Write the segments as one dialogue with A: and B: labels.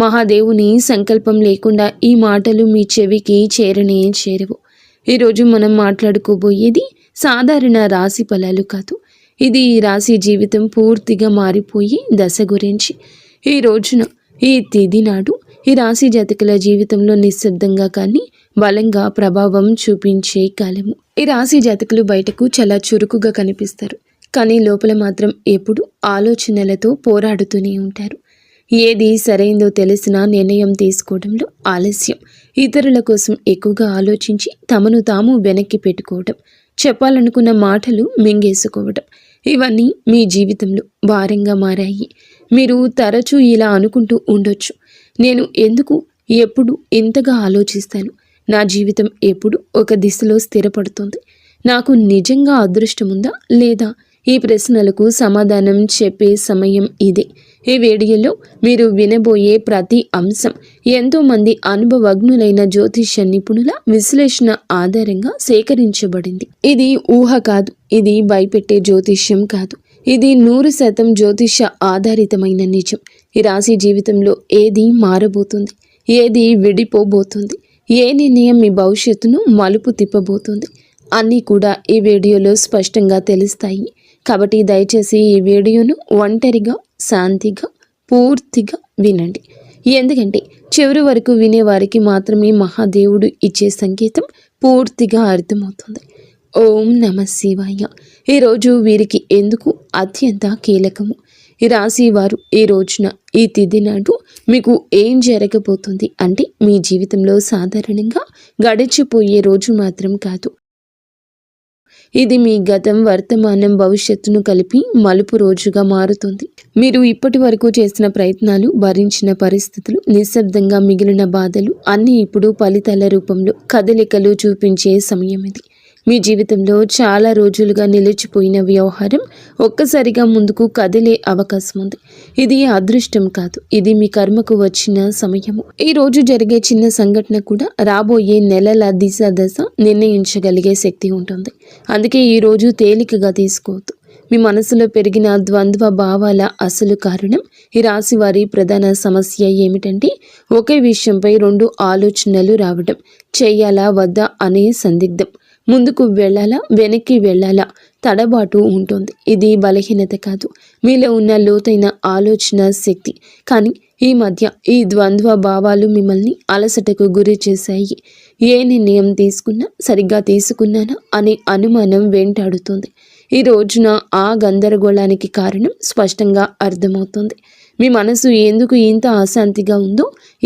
A: మహాదేవుని సంకల్పం లేకుండా ఈ మాటలు మీ చెవికి చేరనే చేరవు. ఈరోజు మనం మాట్లాడుకోబోయేది సాధారణ రాశి ఫలాలు కాదు. ఇది ఈ రాశి జీవితం పూర్తిగా మారిపోయి దశ గురించి. ఈ రోజున ఈ తిథి నాడు ఈ రాశి జాతకుల జీవితంలో నిశ్శబ్దంగా కానీ బలంగా ప్రభావం చూపించే కాలము. ఈ రాశి జాతకులు బయటకు చాలా చురుకుగా కనిపిస్తారు, కానీ లోపల మాత్రం ఎప్పుడు ఆలోచనలతో పోరాడుతూనే ఉంటారు. ఏది సరైందో తెలిసినా నిర్ణయం తీసుకోవడంలో ఆలస్యం, ఇతరుల కోసం ఎక్కువగా ఆలోచించి తమను తాము వెనక్కి పెట్టుకోవడం, చెప్పాలనుకున్న మాటలు మింగేసుకోవడం, ఇవన్నీ మీ జీవితంలో భారంగా మారాయి. మీరు తరచూ ఇలా అనుకుంటూ ఉండొచ్చు, నేను ఎందుకు ఎప్పుడు ఇంతగా ఆలోచిస్తాను, నా జీవితం ఎప్పుడు ఒక దిశలో స్థిరపడుతుంది, నాకు నిజంగా అదృష్టం ఉందా లేదా? ఈ ప్రశ్నలకు సమాధానం చెప్పే సమయం ఇదే. ఈ వీడియోలో మీరు వినబోయే ప్రతి అంశం ఎంతోమంది అనుభవజ్ఞులైన జ్యోతిష్య నిపుణుల విశ్లేషణ ఆధారంగా సేకరించబడింది. ఇది ఊహ కాదు, ఇది భయపెట్టే జ్యోతిష్యం కాదు, ఇది 100% జ్యోతిష్య ఆధారితమైన నిజం. ఈ రాశి జీవితంలో ఏది మారబోతుంది, ఏది విడిపోబోతుంది, ఏ నిర్ణయం మీ భవిష్యత్తును మలుపు తిప్పబోతుంది అన్నీ కూడా ఈ వీడియోలో స్పష్టంగా తెలుస్తాయి. కాబట్టి దయచేసి ఈ వీడియోను ఒంటరిగా శాంతిగా పూర్తిగా వినండి. ఎందుకంటే చివరి వరకు వినేవారికి మాత్రమే మహాదేవుడు ఇచ్చే సంకేతం పూర్తిగా అర్థమవుతుంది. ఓం నమ శివాయ. ఈరోజు వీరికి ఎందుకు అత్యంత కీలకము. ఈ రాశి వారు ఈ రోజున ఈ తిథి నాడు మీకు ఏం జరగబోతుంది అంటే మీ జీవితంలో సాధారణంగా గడిచిపోయే రోజు మాత్రం కాదు, ఇది మీ గతం వర్తమానం భవిష్యత్తును కలిపి మలుపు రోజుగా మారుతుంది. మీరు ఇప్పటి వరకు చేసిన ప్రయత్నాలు, భరించిన పరిస్థితులు, నిశ్శబ్దంగా మిగిలిన బాధలు అన్నీ ఇప్పుడు ఫలితాల రూపంలో కదలికలు చూపించే సమయం ఇది. మీ జీవితంలో చాలా రోజులుగా నిలిచిపోయిన వ్యవహారం ఒక్కసారిగా ముందుకు కదిలే అవకాశం ఉంది. ఇది అదృష్టం కాదు, ఇది మీ కర్మకు వచ్చిన సమయము. ఈ రోజు జరిగే చిన్న సంఘటన కూడా రాబోయే నెలల దిశ దశ నిర్ణయించగలిగే శక్తి ఉంటుంది. అందుకే ఈ రోజు తేలికగా తీసుకోవద్దు. మీ మనసులో పెరిగిన ద్వంద్వ భావాల అసలు కారణం ఈ రాశి వారి ప్రధాన సమస్య ఏమిటంటే ఒకే విషయంపై 2 ఆలోచనలు రావడం, చేయాలా వద్దా అనే సందిగ్ధం, ముందుకు వెళ్ళాలా వెనక్కి వెళ్ళాలా తడబాటు ఉంటుంది. ఇది బలహీనత కాదు, మీలో ఉన్న లోతైన ఆలోచన శక్తి. కానీ ఈ మధ్య ఈ ద్వంద్వ భావాలు మిమ్మల్ని అలసటకు గురి చేశాయి. ఏ నిర్ణయం తీసుకున్నా సరిగ్గా తీసుకున్నానా అనే అనుమానం వెంటాడుతుంది. ఈ రోజున ఆ గందరగోళానికి కారణం స్పష్టంగా అర్థమవుతుంది. మీ మనసు ఎందుకు ఇంత అశాంతిగా ఉందో,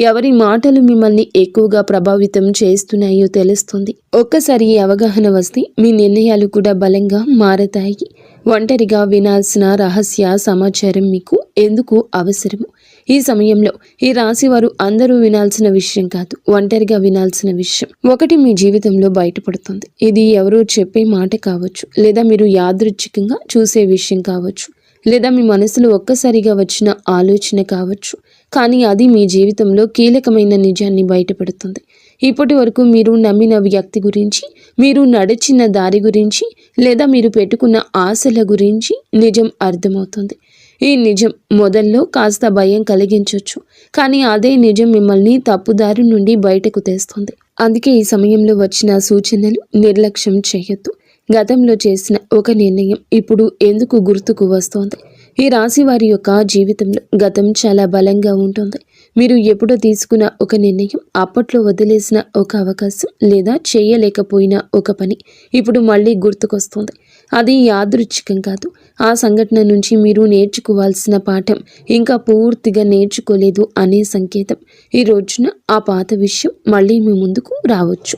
A: ఎవరి మాటలు మిమ్మల్ని ఎక్కువగా ప్రభావితం చేస్తున్నాయో తెలుస్తుంది. ఒక్కసారి ఈ అవగాహన వస్తే మీ నిర్ణయాలు కూడా బలంగా మారతాయి. ఒంటరిగా వినాల్సిన రహస్య సమాచారం మీకు ఎందుకు అవసరము. ఈ సమయంలో ఈ రాశి వారు అందరూ వినాల్సిన విషయం కాదు, ఒంటరిగా వినాల్సిన విషయం ఒకటి మీ జీవితంలో బయటపడుతుంది. ఇది ఎవరో చెప్పే మాట కావచ్చు, లేదా మీరు యాదృచ్ఛికంగా చూసే విషయం కావచ్చు, లేదా మీ మనసులో ఒక్కసారిగా వచ్చిన ఆలోచన కావచ్చు. కానీ అది మీ జీవితంలో కీలకమైన నిజాన్ని బయటపెడుతుంది. ఇప్పటి వరకు మీరు నమ్మిన వ్యక్తి గురించి, మీరు నడిచిన దారి గురించి, లేదా మీరు పెట్టుకున్న ఆశల గురించి నిజం అర్థమవుతుంది. ఈ నిజం మొదల్లో కాస్త భయం కలిగించవచ్చు, కానీ అదే నిజం మిమ్మల్ని తప్పుదారి నుండి బయటకు తెస్తుంది. అందుకే ఈ సమయంలో వచ్చిన సూచనలు నిర్లక్ష్యం చేయొద్దు. గతంలో చేసిన ఒక నిర్ణయం ఇప్పుడు ఎందుకు గుర్తుకు వస్తోంది. ఈ రాశి వారి యొక్క జీవితంలో గతం చాలా బలంగా ఉంటుంది. మీరు ఎప్పుడో తీసుకున్న ఒక నిర్ణయం, అప్పట్లో వదిలేసిన ఒక అవకాశం, లేదా చేయలేకపోయిన ఒక పని ఇప్పుడు మళ్ళీ గుర్తుకొస్తుంది. అది యాదృచ్ఛికం కాదు, ఆ సంఘటన నుంచి మీరు నేర్చుకోవాల్సిన పాఠం ఇంకా పూర్తిగా నేర్చుకోలేదు అనే సంకేతం. ఈ రోజున ఆ పాత విషయం మళ్ళీ మీ ముందుకు రావచ్చు.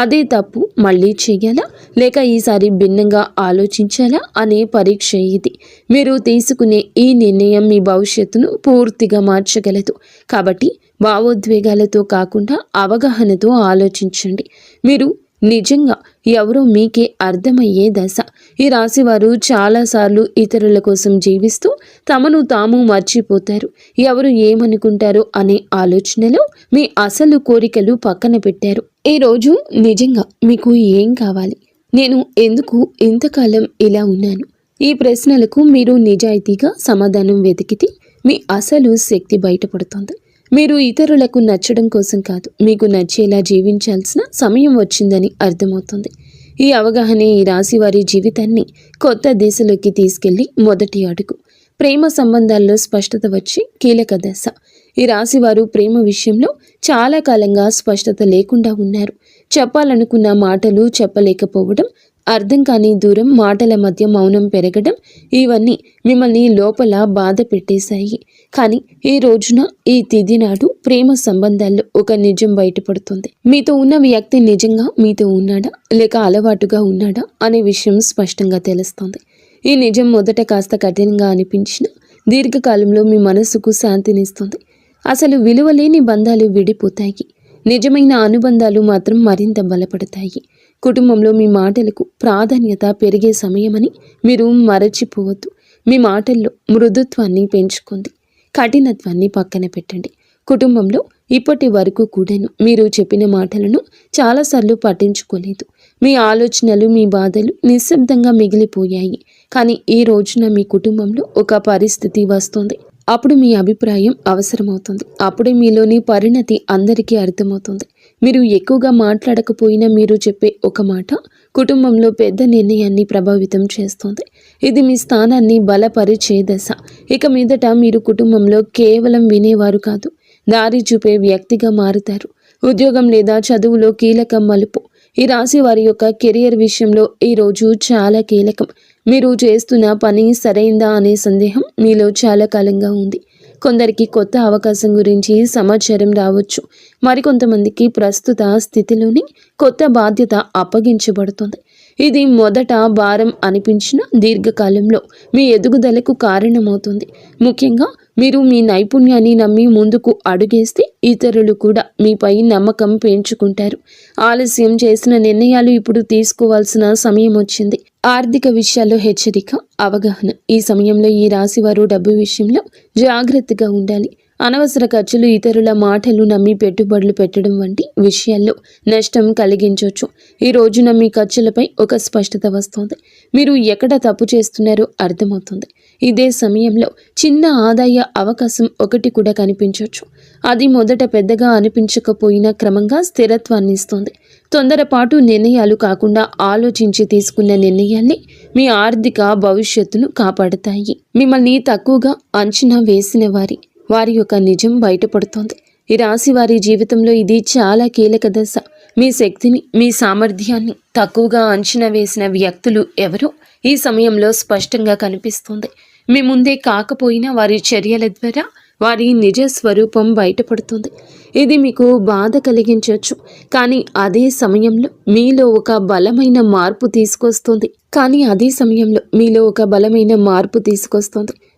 A: అదే తప్పు మళ్ళీ చేయాలా, లేక ఈసారి భిన్నంగా ఆలోచించాలా అనే పరీక్ష ఇది. మీరు తీసుకునే ఈ నిర్ణయం మీ భవిష్యత్తును పూర్తిగా మార్చగలదు. కాబట్టి భావోద్వేగాలతో కాకుండా అవగాహనతో ఆలోచించండి. మీరు నిజంగా ఎవరో మీకే అర్థమయ్యే దశ. ఈ రాశివారు చాలాసార్లు ఇతరుల కోసం జీవిస్తూ తమను తాము మర్చిపోతారు. ఎవరు ఏమనుకుంటారో అనే ఆలోచనలో మీ అసలు కోరికలు పక్కన పెట్టారు. ఈరోజు నిజంగా మీకు ఏం కావాలి, నేను ఎందుకు ఇంతకాలం ఇలా ఉన్నాను, ఈ ప్రశ్నలకు మీరు నిజాయితీగా సమాధానం వెతికితే మీ అసలు శక్తి బయటపడుతుంది. మీరు ఇతరులకు నచ్చడం కోసం కాదు, మీకు నచ్చేలా జీవించాల్సిన సమయం వచ్చిందని అర్థమవుతుంది. ఈ అవగాహనే ఈ రాశి వారి జీవితాన్ని కొత్త దిశలోకి తీసుకెళ్లి మొదటి అడుగు. ప్రేమ సంబంధాల్లో స్పష్టత వచ్చి కీలక దశ. ఈ రాశి వారు ప్రేమ విషయంలో చాలా కాలంగా స్పష్టత లేకుండా ఉన్నారు. చెప్పాలనుకున్న మాటలు చెప్పలేకపోవడం, అర్థం కాని దూరం, మాటల మధ్య మౌనం పెరగడం, ఇవన్నీ మిమ్మల్ని లోపల బాధ పెట్టేశాయి. కానీ ఈ రోజున, ఈ తిథి నాడు ప్రేమ సంబంధాల్లో ఒక నిజం బయటపడుతుంది. మీతో ఉన్న వ్యక్తి నిజంగా మీతో ఉన్నాడా లేక అలవాటుగా ఉన్నాడా అనే విషయం స్పష్టంగా తెలుస్తుంది. ఈ నిజం మొదట కాస్త కఠినంగా అనిపించినా దీర్ఘకాలంలో మీ మనసుకు శాంతినిస్తుంది. అసలు విలువలేని బంధాలు విడిపోతాయి, నిజమైన అనుబంధాలు మాత్రం మరింత బలపడతాయి. కుటుంబంలో మీ మాటలకు ప్రాధాన్యత పెరిగే సమయమని మీరు మరచిపోవద్దు. మీ మాటల్లో మృదుత్వాన్ని పెంచుకోండి, కఠినత్వాన్ని పక్కన పెట్టండి. కుటుంబంలో ఇప్పటి వరకు కూడాను మీరు చెప్పిన మాటలను చాలాసార్లు పట్టించుకోలేదు. మీ ఆలోచనలు, మీ బాధలు నిశ్శబ్దంగా మిగిలిపోయాయి. కానీ ఈ రోజున మీ కుటుంబంలో ఒక పరిస్థితి వస్తుంది. అప్పుడు మీ అభిప్రాయం అవసరమవుతుంది. అప్పుడే మీలోని పరిణతి అందరికీ అర్థమవుతుంది. మీరు ఎక్కువగా మాట్లాడకపోయినా మీరు చెప్పే ఒక మాట కుటుంబంలో పెద్ద నిర్ణయాన్ని ప్రభావితం చేస్తుంది. ఇది మీ స్థానాన్ని బలపరిచే దశ. ఇక మీదట మీరు కుటుంబంలో కేవలం వినేవారు కాదు, దారి చూపే వ్యక్తిగా మారుతారు. ఉద్యోగం లేదా చదువులో కీలక మలుపు. ఈ రాశి వారి యొక్క కెరియర్ విషయంలో ఈ రోజు చాలా కీలకం. మీరు చేస్తున్న పని సరైందా అనే సందేహం మీలో చాలా కాలంగా ఉంది. కొందరికి కొత్త అవకాశం గురించి సమాచారం రావచ్చు. మరికొంతమందికి ప్రస్తుత స్థితిలోని కొత్త బాధ్యత అప్పగించబడుతుంది. ఇది మొదట భారం అనిపించిన దీర్ఘకాలంలో మీ ఎదుగుదలకు కారణమవుతుంది. ముఖ్యంగా మీరు మీ నైపుణ్యాన్ని నమ్మి ముందుకు అడుగేస్తే ఇతరులు కూడా మీపై నమ్మకం పెంచుకుంటారు. ఆలస్యం చేసిన నిర్ణయాలు ఇప్పుడు తీసుకోవాల్సిన సమయం వచ్చింది. ఆర్థిక విషయాల్లో హెచ్చరిక, అవగాహన. ఈ సమయంలో ఈ రాశివారు డబ్బు విషయంలో జాగ్రత్తగా ఉండాలి. అనవసర ఖర్చులు, ఇతరుల మాటలు నమ్మి పెట్టుబడులు పెట్టడం వంటి విషయాల్లో నష్టం కలిగించవచ్చు. ఈ రోజున మీ ఖర్చులపై ఒక స్పష్టత వస్తుంది. మీరు ఎక్కడ తప్పు చేస్తున్నారో అర్థమవుతుంది. ఇదే సమయంలో చిన్న ఆదాయ అవకాశం ఒకటి కూడా కనిపించవచ్చు. అది మొదట పెద్దగా అనిపించకపోయినా క్రమంగా స్థిరత్వాన్ని ఇస్తుంది. తొందరపాటు నిర్ణయాలు కాకుండా ఆలోచించి తీసుకున్న నిర్ణయాల్ని మీ ఆర్థిక భవిష్యత్తును కాపాడుతాయి. మిమ్మల్ని తక్కువగా అంచనా వేసిన వారి యొక్క నిజం బయటపడుతోంది. ఈ రాశి వారి జీవితంలో ఇది చాలా కీలక దశ. మీ శక్తిని, మీ సామర్థ్యాన్ని తక్కువగా అంచనా వేసిన వ్యక్తులు ఎవరో ఈ సమయంలో స్పష్టంగా కనిపిస్తుంది. మీ ముందే కాకపోయినా వారి చర్యల ద్వారా వారి నిజ స్వరూపం బయటపడుతుంది. ఇది మీకు బాధ కలిగించవచ్చు, కానీ అదే సమయంలో మీలో ఒక బలమైన మార్పు తీసుకొస్తుంది.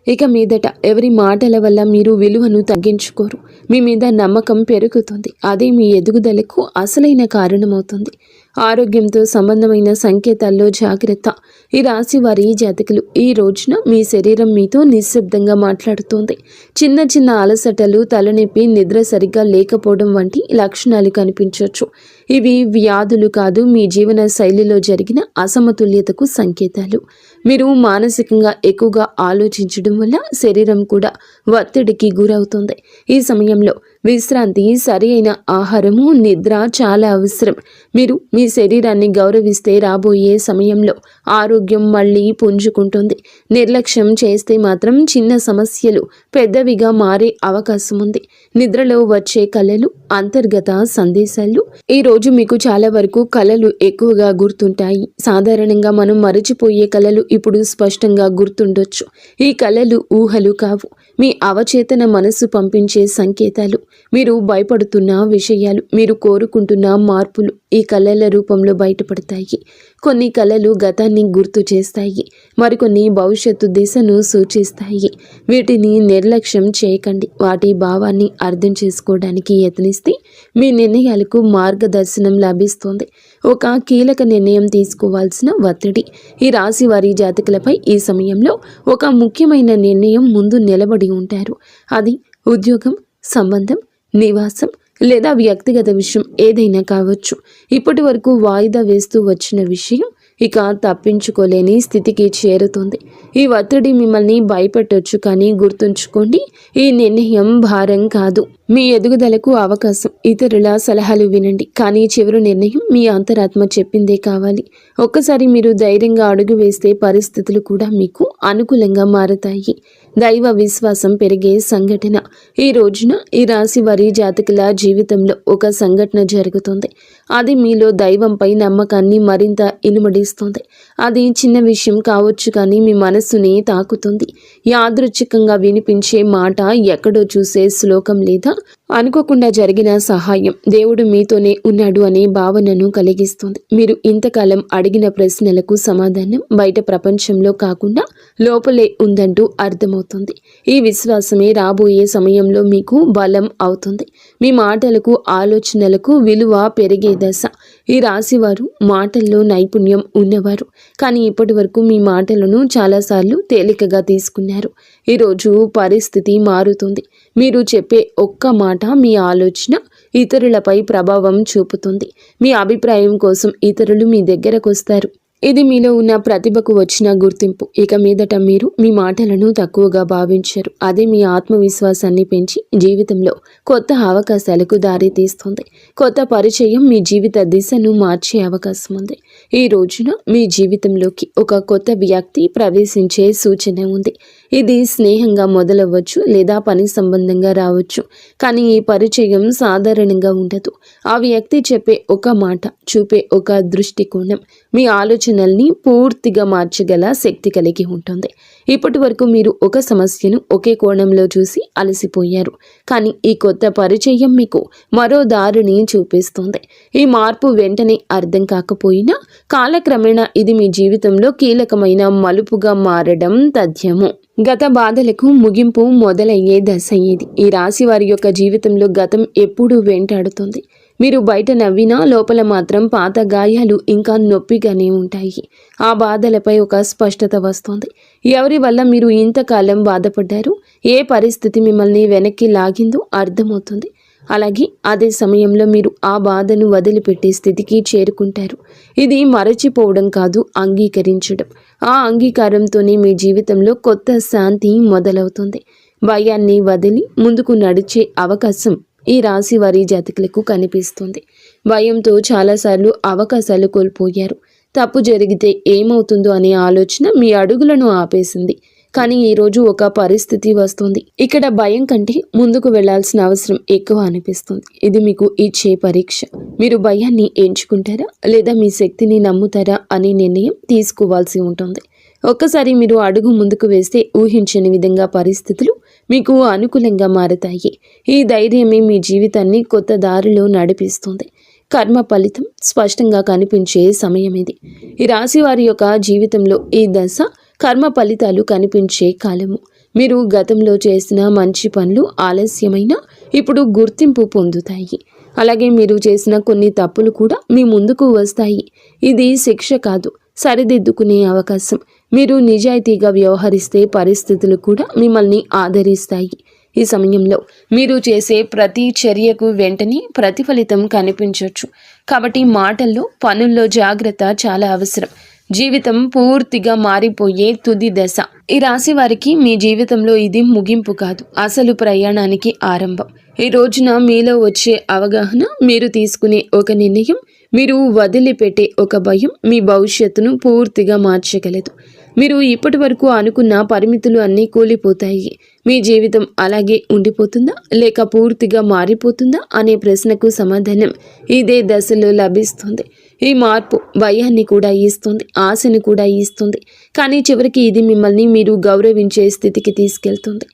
A: ఇక మీదట ఎవరి మాటల వల్ల మీరు విలువను తగ్గించుకోరు. మీ మీద నమ్మకం పెరుగుతుంది. అదే మీ ఎదుగుదలకు అసలైన కారణమవుతుంది. ఆరోగ్యంతో సంబంధమైన సంకేతాల్లో జాగ్రత్త. ఈ రాశి వారి జాతకులు ఈ రోజున మీ శరీరం మీతో నిశ్శబ్దంగా మాట్లాడుతోంది. చిన్న చిన్న అలసటలు, తలనొప్పి, నిద్ర సరిగ్గా లేకపోవడం వంటి లక్షణాలు కనిపించవచ్చు. ఇవి వ్యాధులు కాదు, మీ జీవన శైలిలో జరిగిన అసమతుల్యతకు సంకేతాలు. మీరు మానసికంగా ఎక్కువగా ఆలోచించడం వల్ల శరీరం కూడా ఒత్తిడికి గురవుతుంది. ఈ సమయంలో విశ్రాంతి, సరి అయిన ఆహారము, నిద్ర చాలా అవసరం. మీరు మీ శరీరాన్ని గౌరవిస్తే రాబోయే సమయంలో ఆరోగ్యం మళ్ళీ పుంజుకుంటుంది. నిర్లక్ష్యం చేస్తే మాత్రం చిన్న సమస్యలు పెద్దవిగా మారే అవకాశం ఉంది. నిద్రలో వచ్చే కలలు, అంతర్గత సందేశాలు. ఈ రోజు మీకు చాలా వరకు కలలు ఎక్కువగా గుర్తుంటాయి. సాధారణంగా మనం మరచిపోయే కలలు ఇప్పుడు స్పష్టంగా గుర్తుండొచ్చు. ఈ కలలు ఊహలు కావు, మీ అవచేతన మనసు పంపించే సంకేతాలు. మీరు భయపడుతున్న విషయాలు, మీరు కోరుకుంటున్న మార్పులు ఈ కళల రూపంలో బయటపడతాయి. కొన్ని కళలు గతాన్ని గుర్తు చేస్తాయి, మరికొన్ని భవిష్యత్తు దిశను సూచిస్తాయి. వీటిని నిర్లక్ష్యం చేయకండి. వాటి భావాన్ని అర్థం చేసుకోవడానికి యత్నిస్తే మీ నిర్ణయాలకు మార్గదర్శనం లభిస్తుంది. ఒక కీలక నిర్ణయం తీసుకోవాల్సిన ఒత్తిడి. ఈ రాశి వారి జాతకులపై ఈ సమయంలో ఒక ముఖ్యమైన నిర్ణయం ముందు నిలబడి ఉంటారు. అది ఉద్యోగం, సంబంధం, నివాసం లేదా వ్యక్తిగత విషయం ఏదైనా కావచ్చు. ఇప్పటి వరకు వాయిదా వేస్తూ వచ్చిన విషయం ఇక తప్పించుకోలేని స్థితికి చేరుతుంది. ఈ ఒత్తిడి మిమ్మల్ని భయపెట్టొచ్చు, కానీ గుర్తుంచుకోండి, ఈ నిర్ణయం భారం కాదు, మీ ఎదుగుదలకు అవకాశం. ఇతరుల సలహాలు వినండి, కానీ చివరి నిర్ణయం మీ అంతరాత్మ చెప్పిందే కావాలి. ఒక్కసారి మీరు ధైర్యంగా అడుగు వేస్తే పరిస్థితులు కూడా మీకు అనుకూలంగా మారతాయి. దైవ విశ్వాసం పెరిగే సంఘటన. ఈ రోజున ఈ రాశి వారి జాతకుల జీవితంలో ఒక సంఘటన జరుగుతుంది. అది మీలో దైవంపై నమ్మకాన్ని మరింత ఇనుమడిస్తుంది. అది చిన్న విషయం కావచ్చు, కానీ మీ మనస్సుని తాకుతుంది. యాదృచ్ఛికంగా వినిపించే మాట, ఎక్కడో చూసే శ్లోకం లేదా అనుకోకుండా జరిగిన సహాయం దేవుడు మీతోనే ఉన్నాడు అనే భావనను కలిగిస్తుంది. మీరు ఇంతకాలం అడిగిన ప్రశ్నలకు సమాధానం బయట ప్రపంచంలో కాకుండా లోపలే ఉందంటూ అర్థమవుతుంది. ఈ విశ్వాసమే రాబోయే సమయంలో మీకు బలం అవుతుంది. మీ మాటలకు, ఆలోచనలకు విలువ పెరిగే దశ. ఈ రాశివారు మాటల్లో నైపుణ్యం ఉన్నవారు, కానీ ఇప్పటి వరకు మీ మాటలను చాలాసార్లు తేలికగా తీసుకున్నారు. ఈరోజు పరిస్థితి మారుతుంది. మీరు చెప్పే ఒక్క మాట, మీ ఆలోచన ఇతరులపై ప్రభావం చూపుతుంది. మీ అభిప్రాయం కోసం ఇతరులు మీ దగ్గరకు వస్తారు. ఇది మీలో ఉన్న ప్రతిభకు వచ్చిన గుర్తింపు. ఇక మీదట మీరు మీ మాటలను తక్కువగా భావించరు. అదే మీ ఆత్మవిశ్వాసాన్ని పెంచి జీవితంలో కొత్త అవకాశాలకు దారి తీస్తుంది. కొత్త పరిచయం మీ జీవిత దిశను మార్చే అవకాశం ఉంది. ఈ రోజున మీ జీవితంలోకి ఒక కొత్త వ్యక్తి ప్రవేశించే సూచన ఉంది. ఇది స్నేహంగా మొదలవ్వచ్చు లేదా పని సంబంధంగా రావచ్చు, కానీ ఈ పరిచయం సాధారణంగా ఉండదు. ఆ వ్యక్తి చెప్పే ఒక మాట, చూపే ఒక దృష్టికోణం మీ ఆలోచనల్ని పూర్తిగా మార్చగల శక్తి కలిగి ఉంటుంది. ఇప్పటి వరకు మీరు ఒక సమస్యను ఒకే కోణంలో చూసి అలసిపోయారు, కానీ ఈ కొత్త పరిచయం మీకు మరో దారిని చూపిస్తుంది. ఈ మార్పు వెంటనే అర్థం కాకపోయినా కాలక్రమేణా ఇది మీ జీవితంలో కీలకమైన మలుపుగా మారడం తథ్యము. గత బాధలకు ముగింపు మొదలయ్యే దశ ఇది. ఈ రాశి వారి యొక్క జీవితంలో గతం ఎప్పుడూ వెంటాడుతుంది. మీరు బయట నవ్వినా లోపల మాత్రం పాత గాయాలు ఇంకా నొప్పిగానే ఉంటాయి. ఆ బాధలపై ఒక స్పష్టత వస్తుంది. ఎవరి వల్ల మీరు ఇంతకాలం బాధపడ్డారు, ఏ పరిస్థితి మిమ్మల్ని వెనక్కి లాగిందో అర్థమవుతుంది. అలాగే అదే సమయంలో మీరు ఆ బాధను వదిలిపెట్టే స్థితికి చేరుకుంటారు. ఇది మరచిపోవడం కాదు, అంగీకరించడం. ఆ అంగీకారంతోనే మీ జీవితంలో కొత్త శాంతి మొదలవుతుంది. భయాన్ని వదిలి ముందుకు నడిచే అవకాశం ఈ రాశి వారి జాతకులకు కనిపిస్తుంది. భయంతో చాలాసార్లు అవకాశాలు కోల్పోయారు. తప్పు జరిగితే ఏమవుతుందో అనే ఆలోచన మీ అడుగులను ఆపేసింది. కానీ ఈరోజు ఒక పరిస్థితి వస్తుంది. ఇక్కడ భయం కంటే ముందుకు వెళ్లాల్సిన అవసరం ఎక్కువ అనిపిస్తుంది. ఇది మీకు ఇచ్చే పరీక్ష. మీరు భయాన్ని ఎంచుకుంటారా లేదా మీ శక్తిని నమ్ముతారా అనే నిర్ణయం తీసుకోవాల్సి ఉంటుంది. ఒక్కసారి మీరు అడుగు ముందుకు వేస్తే ఊహించని విధంగా పరిస్థితులు మీకు అనుకూలంగా మారతాయి. ఈ ధైర్యమే మీ జీవితాన్ని కొత్త దారిలో నడిపిస్తుంది. కర్మ ఫలితం స్పష్టంగా కనిపించే సమయం ఇది. ఈ రాశి వారి యొక్క జీవితంలో ఈ దశ కర్మ ఫలితాలు కనిపించే కాలము. మీరు గతంలో చేసిన మంచి పనులు ఆలస్యమైన ఇప్పుడు గుర్తింపు పొందుతాయి. అలాగే మీరు చేసిన కొన్ని తప్పులు కూడా మీ ముందుకు వస్తాయి. ఇది శిక్ష కాదు, సరిదిద్దుకునే అవకాశం. మీరు నిజాయితీగా వ్యవహరిస్తే పరిస్థితులు కూడా మిమ్మల్ని ఆదరిస్తాయి. ఈ సమయంలో మీరు చేసే ప్రతి చర్యకు వెంటనే ప్రతిఫలితం కనిపించవచ్చు. కాబట్టి మాటల్లో, పనుల్లో జాగ్రత్త చాలా అవసరం. జీవితం పూర్తిగా మారిపోయే తుది దశ. ఈ రాశి వారికి మీ జీవితంలో ఇది ముగింపు కాదు, అసలు ప్రయాణానికి ఆరంభం. ఈ రోజున మీలో వచ్చే అవగాహన, మీరు తీసుకునే ఒక నిర్ణయం, మీరు వదిలిపెట్టే ఒక భయం మీ భవిష్యత్తును పూర్తిగా మార్చగలదు. మీరు ఇప్పటి వరకు అనుకున్న పరిమితులు అన్నీ కూలిపోతాయి. మీ జీవితం అలాగే ఉండిపోతుందా లేక పూర్తిగా మారిపోతుందా అనే ప్రశ్నకు సమాధానం ఇదే దశలో లభిస్తుంది. ఈ మార్పు భయాన్ని కూడా ఇస్తుంది, ఆశను కూడా ఇస్తుంది, కానీ చివరికి ఇది మిమ్మల్ని మీరు గౌరవించే స్థితికి తీసుకెళ్తుంది.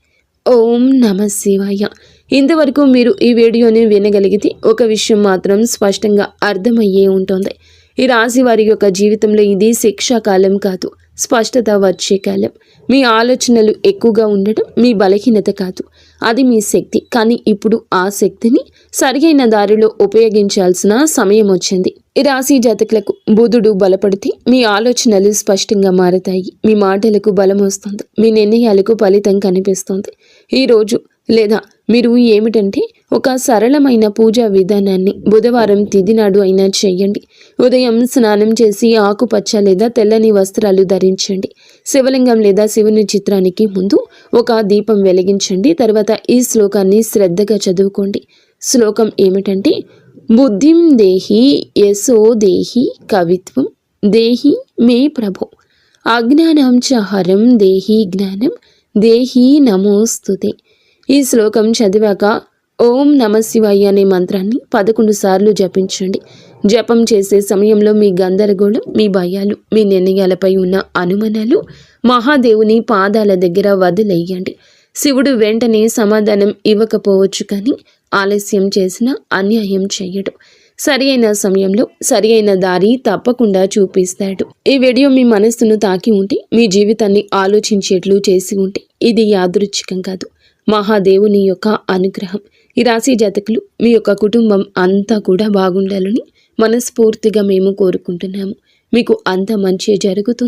A: ఓం నమః శివాయ. ఇంతవరకు మీరు ఈ వీడియోని వినగలిగితే ఒక విషయం మాత్రం స్పష్టంగా అర్థమయ్యే ఉంటుంది. ఈ రాశి వారి యొక్క జీవితంలో ఇది శిక్షాకాలం కాదు, స్పష్టత వచ్చే కాలం. మీ ఆలోచనలు ఎక్కువగా ఉండడం మీ బలహీనత కాదు, అది మీ శక్తి. కానీ ఇప్పుడు ఆ శక్తిని సరియైన దారిలో ఉపయోగించాల్సిన సమయం వచ్చింది. ఈ రాశి జాతకులకు బుధుడు బలపడితే మీ ఆలోచనలు స్పష్టంగా మారతాయి. మీ మాటలకు బలం వస్తుంది, మీ నిర్ణయాలకు ఫలితం కనిపిస్తుంది. ఈరోజు లేదా మీరు ఏమిటంటే ఒక సరళమైన పూజా విధానాన్ని బుధవారం తిథి నాడు అయినా చేయండి. ఉదయం స్నానం చేసి ఆకుపచ్చ లేదా తెల్లని వస్త్రాలు ధరించండి. శివలింగం లేదా శివుని చిత్రానికి ముందు ఒక దీపం వెలిగించండి. తర్వాత ఈ శ్లోకాన్ని శ్రద్ధగా చదువుకోండి. శ్లోకం ఏమిటంటే, బుద్ధిం దేహి యశో దేహి కవిత్వం దేహి మే ప్రభో అజ్ఞానం చ హరం దేహి జ్ఞానం దేహి నమోస్తుతే. ఈ శ్లోకం చదివాక ఓం నమ శివాయ అనే మంత్రాన్ని 11 సార్లు జపించండి. జపం చేసే సమయంలో మీ గందరగోళం, మీ భయాలు, మీ నిర్ణయాలపై ఉన్న అనుమానాలు మహాదేవుని పాదాల దగ్గర వదిలేయండి. శివుడు వెంటనే సమాధానం ఇవ్వకపోవచ్చు, కానీ ఆలస్యం చేసినా అన్యాయం చేయడు. సరి అయిన సమయంలో సరి అయిన దారి తప్పకుండా చూపిస్తాడు. ఈ వీడియో మీ మనస్సును తాకి ఉంటే, మీ జీవితాన్ని ఆలోచించేట్లు చేసి ఉంటే, ఇది యాదృచ్ఛికం కాదు, మహాదేవుని యొక్క అనుగ్రహం. ఈ రాశి జాతకులు, మీ యొక్క కుటుంబం అంతా కూడా బాగుండాలని మనస్ఫూర్తిగా మేము కోరుకుంటున్నాము. మీకు అంత మంచి జరుగుతుంది.